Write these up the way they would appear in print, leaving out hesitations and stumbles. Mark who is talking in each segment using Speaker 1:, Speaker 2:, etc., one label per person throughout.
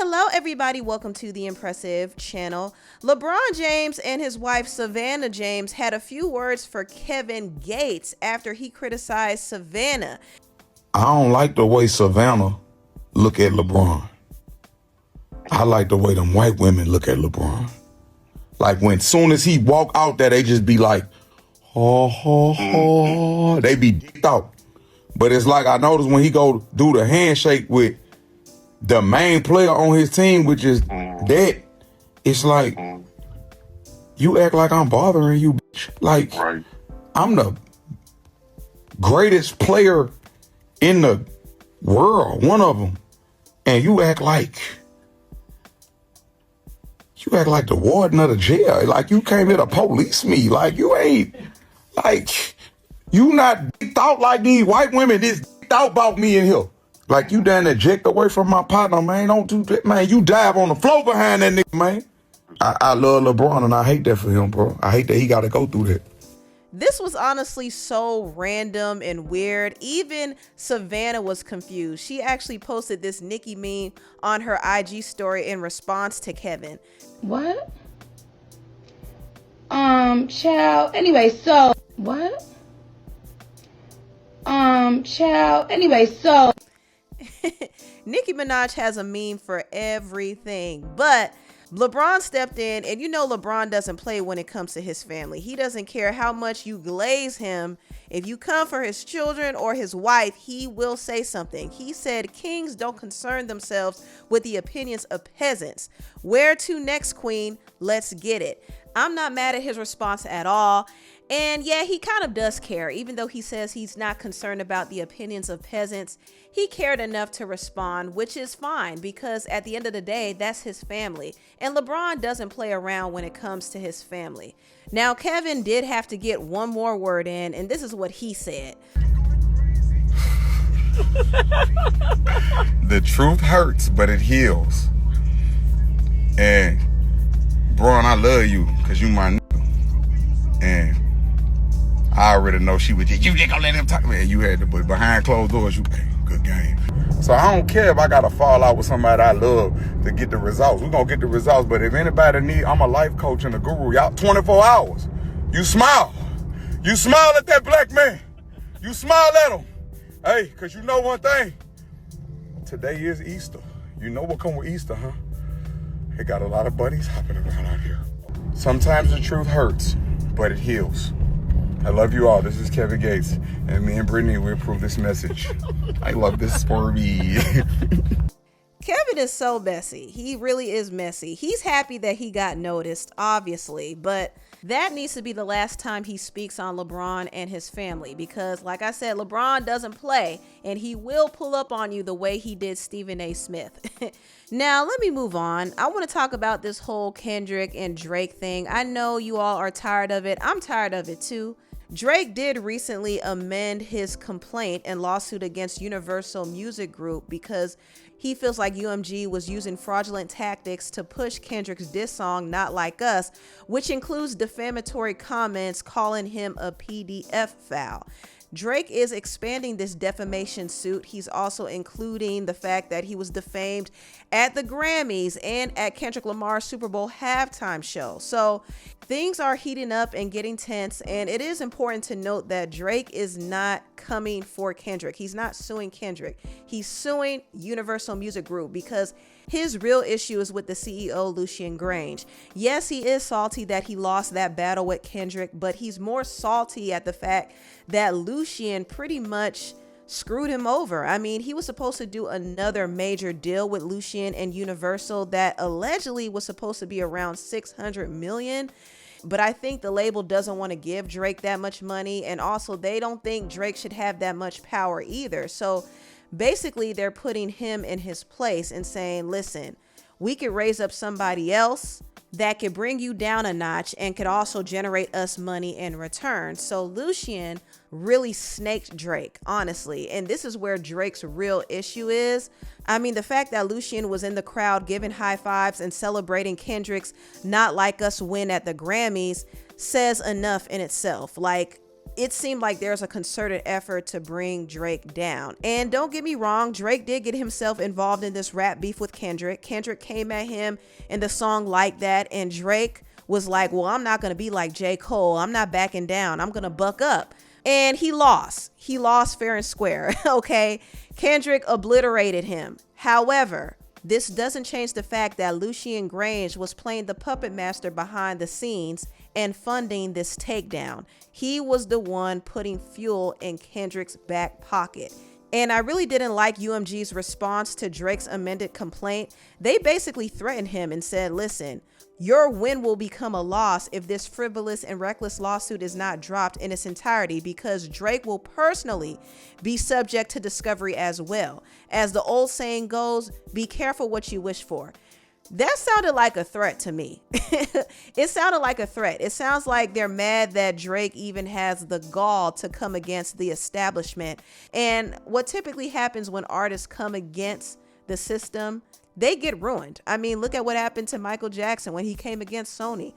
Speaker 1: Hello everybody, welcome to the Empressive channel. LeBron James and his wife Savannah James had a few words for Kevin Gates after he criticized Savannah.
Speaker 2: I don't like the way Savannah look at LeBron. I like the way them white women look at LeBron. Like when soon as he walk out there, they just be like, oh. They be dicked out. But it's like I noticed when he go do the handshake with the main player on his team, which is dead, it's like, you act like I'm bothering you, bitch. Like, right. I'm the greatest player in the world, one of them. And you act like the warden of the jail. Like you came here to police me. Like you ain't, like, you not dicked out like these white women is dicked out about me in here. Like you done eject away from my partner, man. Don't do that, man. You dive on the floor behind that nigga, man. I love LeBron and I hate that for him, bro. I hate that he got to go through that.
Speaker 1: This was honestly so random and weird. Even Savannah was confused. She actually posted this Nicki meme on her IG story in response to Kevin.
Speaker 3: What? Child. Anyway, so what? Child. Anyway, so
Speaker 1: Nicki Minaj has a meme for everything, but LeBron stepped in, and you know LeBron doesn't play when it comes to his family. He doesn't care how much you glaze him. If you come for his children or his wife, he will say something. He said, "Kings don't concern themselves with the opinions of peasants. Where to next, queen? Let's get it." I'm not mad at his response at all. And yeah, he kind of does care. Even though he says he's not concerned about the opinions of peasants, he cared enough to respond, which is fine because at the end of the day, that's his family. And LeBron doesn't play around when it comes to his family. Now, Kevin did have to get one more word in, and this is what he said.
Speaker 2: The truth hurts, but it heals. And, Bron, I love you because you my nigga. And I already know she was just, you just gonna let him talk. Man, you had to, but behind closed doors, you, hey, good game. So I don't care if I gotta fall out with somebody I love to get the results. We're gonna get the results, but if anybody need, I'm a life coach and a guru. Y'all 24 hours. You smile. You smile at that black man. You smile at him. Hey, cause you know one thing. Today is Easter. You know what come with Easter, huh? It got a lot of bunnies hopping around out here. Sometimes the truth hurts, but it heals. I love you all. This is Kevin Gates, and me and Brittany will approve this message. I love this for me.
Speaker 1: Kevin is so messy. He really is messy. He's happy that he got noticed, obviously, but that needs to be the last time he speaks on LeBron and his family because, like I said, LeBron doesn't play, and he will pull up on you the way he did Stephen A. Smith. Now, let me move on. I want to talk about this whole Kendrick and Drake thing. I know you all are tired of it. I'm tired of it too. Drake did recently amend his complaint and lawsuit against Universal Music Group because he feels like UMG was using fraudulent tactics to push Kendrick's diss song Not Like Us, which includes defamatory comments calling him a PDF file. Drake is expanding this defamation suit. He's also including the fact that he was defamed at the Grammys and at Kendrick Lamar's Super Bowl halftime show. So things are heating up and getting tense, and it is important to note that Drake is not coming for Kendrick. He's not suing Kendrick. He's suing Universal Music Group because his real issue is with the CEO, Lucian Grange. Yes, he is salty that he lost that battle with Kendrick, but he's more salty at the fact that Lucian pretty much screwed him over. I mean, he was supposed to do another major deal with Lucian and Universal that allegedly was supposed to be around $600 million. But I think the label doesn't want to give Drake that much money. And also they don't think Drake should have that much power either. So basically they're putting him in his place and saying, listen, we could raise up somebody else that could bring you down a notch and could also generate us money in return. So Lucian really snaked Drake, honestly. And this is where Drake's real issue is. I mean, the fact that Lucian was in the crowd giving high fives and celebrating Kendrick's Not Like Us win at the Grammys says enough in itself. Like, it seemed like there's a concerted effort to bring Drake down. And don't get me wrong, Drake did get himself involved in this rap beef with Kendrick. Kendrick came at him in the song Like That, and Drake was like, well, I'm not going to be like J. Cole. I'm not backing down. I'm going to buck up. And he lost. He lost fair and square. Okay. Kendrick obliterated him. However, this doesn't change the fact that Lucien Grange was playing the puppet master behind the scenes and funding this takedown. He was the one putting fuel in Kendrick's back pocket. And I really didn't like UMG's response to Drake's amended complaint. They basically threatened him and said, listen, your win will become a loss if this frivolous and reckless lawsuit is not dropped in its entirety, because Drake will personally be subject to discovery as well. As the old saying goes, be careful what you wish for. That sounded like a threat to me. It sounded like a threat. It sounds like they're mad that Drake even has the gall to come against the establishment. And what typically happens when artists come against the system, they get ruined. I mean, look at what happened to Michael Jackson when he came against Sony.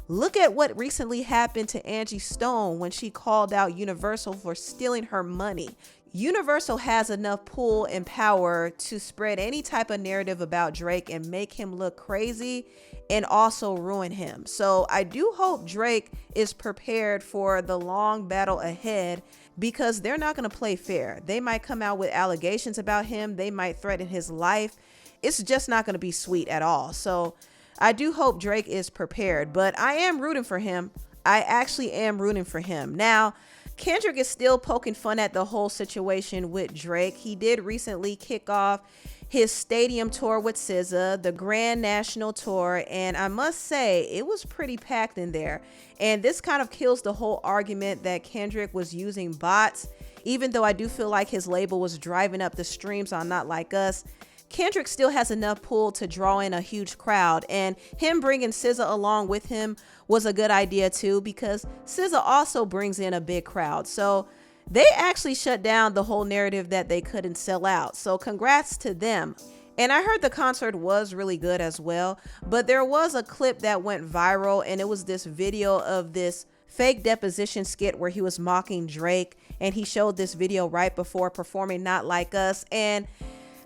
Speaker 1: Look at what recently happened to Angie Stone when she called out Universal for stealing her money. Universal has enough pull and power to spread any type of narrative about Drake and make him look crazy and also ruin him. So I do hope Drake is prepared for the long battle ahead, because they're not going to play fair. They might come out with allegations about him. They might threaten his life. It's just not going to be sweet at all. So I do hope Drake is prepared, but I am rooting for him. I actually am rooting for him. Now, Kendrick is still poking fun at the whole situation with Drake. He did recently kick off his stadium tour with SZA, the Grand National Tour, and I must say it was pretty packed in there. And this kind of kills the whole argument that Kendrick was using bots, even though I do feel like his label was driving up the streams on Not Like Us. Kendrick still has enough pull to draw in a huge crowd, and him bringing SZA along with him was a good idea too, because SZA also brings in a big crowd. So they actually shut down the whole narrative that they couldn't sell out. So congrats to them. And I heard the concert was really good as well, but there was a clip that went viral, and it was this video of this fake deposition skit where he was mocking Drake, and he showed this video right before performing Not Like Us, and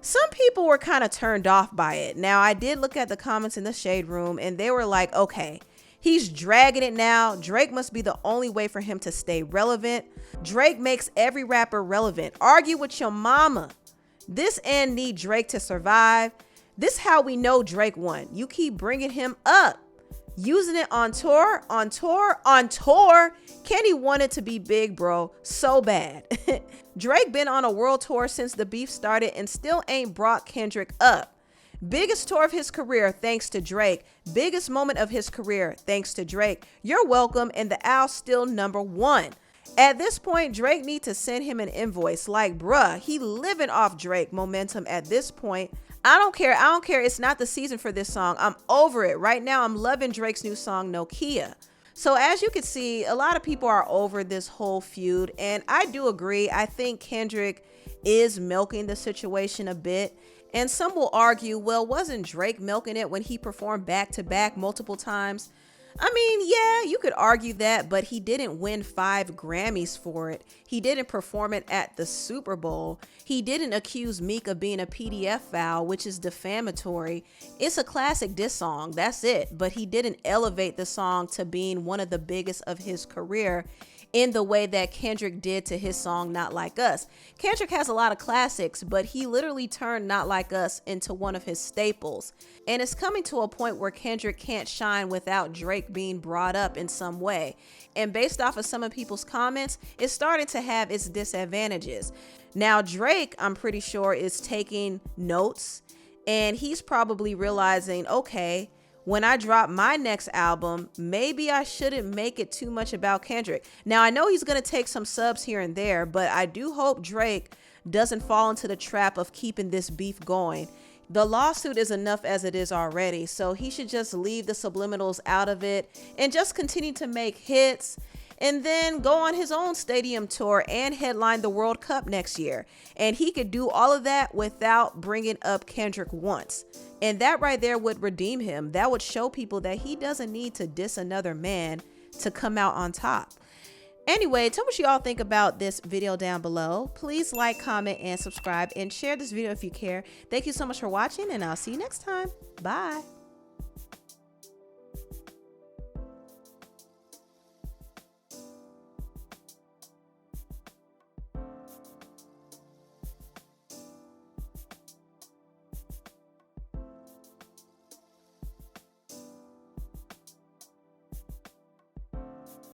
Speaker 1: some people were kind of turned off by it. Now, I did look at the comments in the shade room, and they were like, okay, he's dragging it now. Drake must be the only way for him to stay relevant. Drake makes every rapper relevant. Argue with your mama. This end need Drake to survive. This how we know Drake won. You keep bringing him up. Using it on tour. Kenny wanted to be big, bro, so bad. Drake been on a world tour since the beef started and still ain't brought Kendrick up. Biggest tour of his career, thanks to Drake. Biggest moment of his career, thanks to Drake. You're welcome, and the Owl's still #1. At this point, Drake need to send him an invoice. Like, bruh, he living off Drake momentum at this point. I don't care. It's not the season for this song. I'm over it. Right now, I'm loving Drake's new song, Nokia. So as you can see, a lot of people are over this whole feud, and I do agree. I think Kendrick is milking the situation a bit. And some will argue, well, wasn't Drake milking it when he performed back-to-back multiple times? I mean, yeah, you could argue that, but he didn't win 5 Grammys for it. He didn't perform it at the Super Bowl. He didn't accuse Meek of being a PDF file, which is defamatory. It's a classic diss song, that's it. But he didn't elevate the song to being one of the biggest of his career in the way that Kendrick did to his song Not Like Us. Kendrick has a lot of classics, but he literally turned Not Like Us into one of his staples. And it's coming to a point where Kendrick can't shine without Drake being brought up in some way. And based off of some of people's comments, it's starting to have its disadvantages. Now, Drake, I'm pretty sure, is taking notes, and he's probably realizing, okay, when I drop my next album, maybe I shouldn't make it too much about Kendrick. Now, I know he's going to take some subs here and there, but I do hope Drake doesn't fall into the trap of keeping this beef going. The lawsuit is enough as it is already, so he should just leave the subliminals out of it and just continue to make hits and then go on his own stadium tour and headline the World Cup next year. And he could do all of that without bringing up Kendrick once. And that right there would redeem him. That would show people that he doesn't need to diss another man to come out on top. Anyway, tell me what you all think about this video down below. Please like, comment, and subscribe, and share this video if you care. Thank you so much for watching, and I'll see you next time. Bye.